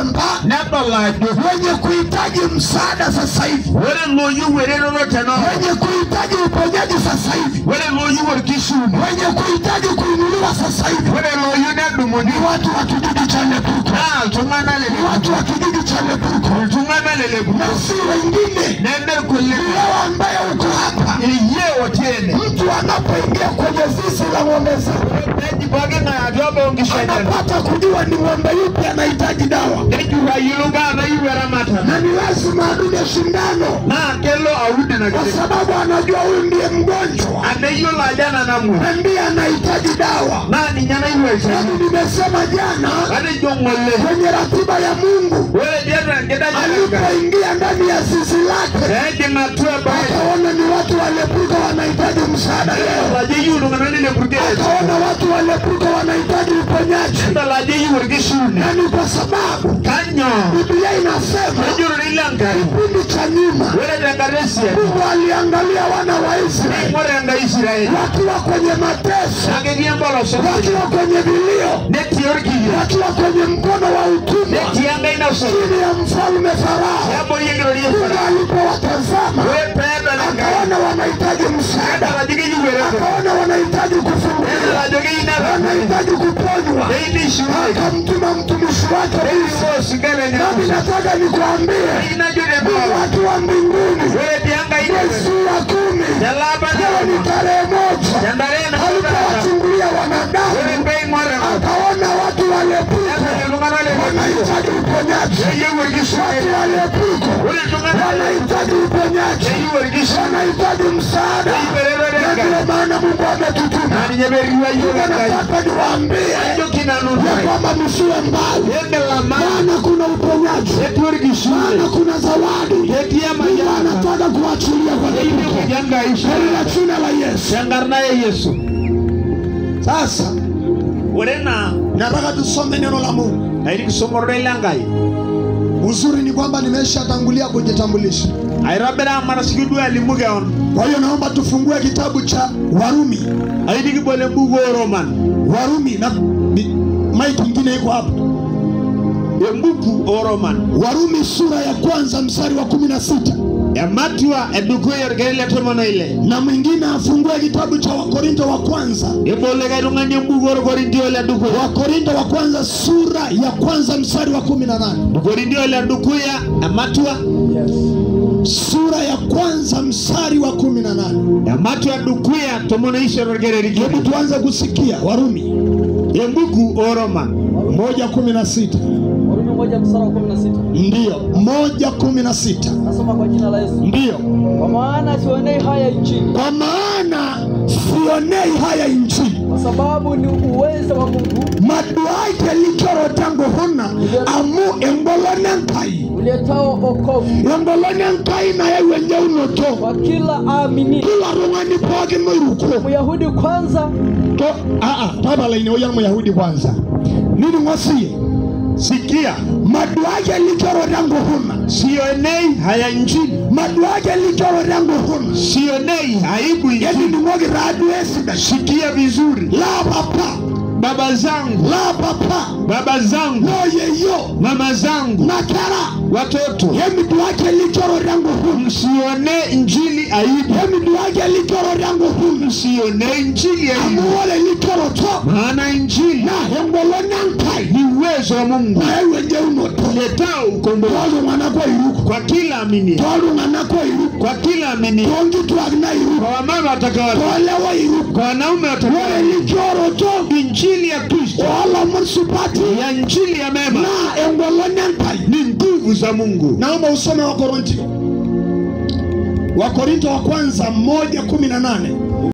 kwamba wenye kuhitaji msaada sasa hivi, wenye kuhitaji uponyaji sasa hivi, wenye kuhitaji kuinuliwa sasa hivi, ni watu wa kijiji cha Lebuko, watu wa kijiji cha Lebuko, na si wengine. Leo ambaye uko hapa, mtu anapoingia kwenye zizi la ng'ombe zake, anapata kujua ni ng'ombe yupi anahitaji dawa, na ni lazima adunge shindano, kwa sababu anajua huyu ndiye mgonjwa, na ndiye anahitaji dawa. Nimesema jana kwenye ratiba ya Mungu, alipoingia ndani ya zizi lake, akaona ni watu wa Lebuko wanahitaji msaada leo, akaona watu wa Lebuko wanahitaji uponyaji, na ni kwa sababu Biblia inasema kipindi cha nyuma Mungu aliangalia wana wa Israeli wakiwa kwenye mateso, wakiwa kwenye vilio, wakiwa kwenye mkono wa utumwa chini ya mfalme Farao. Mungu alipowatazama akaona wanahitaji msaada, akaona wanahitaji kufunguliwa, wanahitaji kuponywa, akamtuma mtumishi wake. Nami nataka nikuambie, watu wa mbinguni, mwezi wa 10 leo ni tarehe 1, alipowachungulia wanadamu akaona watu wa Lebuko wanahitaji uponyaji, watu wa Lebuko wanahitaji uponyaji, wanahitaji msaada. Ndio maana Mungu ametutuma. Nataka niwaambie ya kwamba msiwe mbali, maana kuna uponyaji, maana kuna zawadi. Mungu anataka kuachilia kwa jina la Yesu. Sasa nataka tusome neno la Mungu. Uzuri ni kwamba nimeshatangulia kujitambulisha. Kwa hiyo naomba tufungue kitabu cha Warumi. Warumi na maiki nyingine iko hapa. Warumi sura ya 1 mstari wa 16. Na mwingine afungue kitabu cha Wakorinto wa kwanza. Wakorinto wa kwanza sura ya 1 mstari wa 18. Sura ya 1 mstari wa 18. Hebu tuanze kusikia Warumi 1:16. Warumi 1:16. Ndio, 1:16. Nasoma kwa jina la Yesu. Ndio. Kwa maana sionei haya injili. Kwa maana sionei haya injili. Kwa sababu ni uwezo wa Mungu. Maduaike likoro tango hona amu engolonenkai. Uletao okovu. Engolonenkai na yewe njaunoto. Kwa kila amini. Kila rungani poge mwiruko. Myahudi kwanza. Tabala ine Myahudi kwanza. Nini ngosiye? Sikia, maduaje likoro rangu huna sionei haya injili. Maduaje likoro rangu huna sionei haibu injili. Yedi ni mwogi raduesi da. Sikia vizuri. La papa baba zangu, la papa baba zangu, no yeyo mama zangu, nakara watoto, yemi duaje likoro rangu huna sione injili aibu. Yemi duaje likoro rangu huna sione injili aibu. Amuole likoro to maana injili na hengolonankai ni uwezo wa Mungu. Na ewe nje unoto letao ukombozi kwa kila amini. Kwa kila amini. Kwa wamama watakawala, kwa wanaume watakawala. Injili ya Kristo ya injili ya mema ni nguvu za Mungu. Naomba usome Wakorinto wa kwanza 1:18.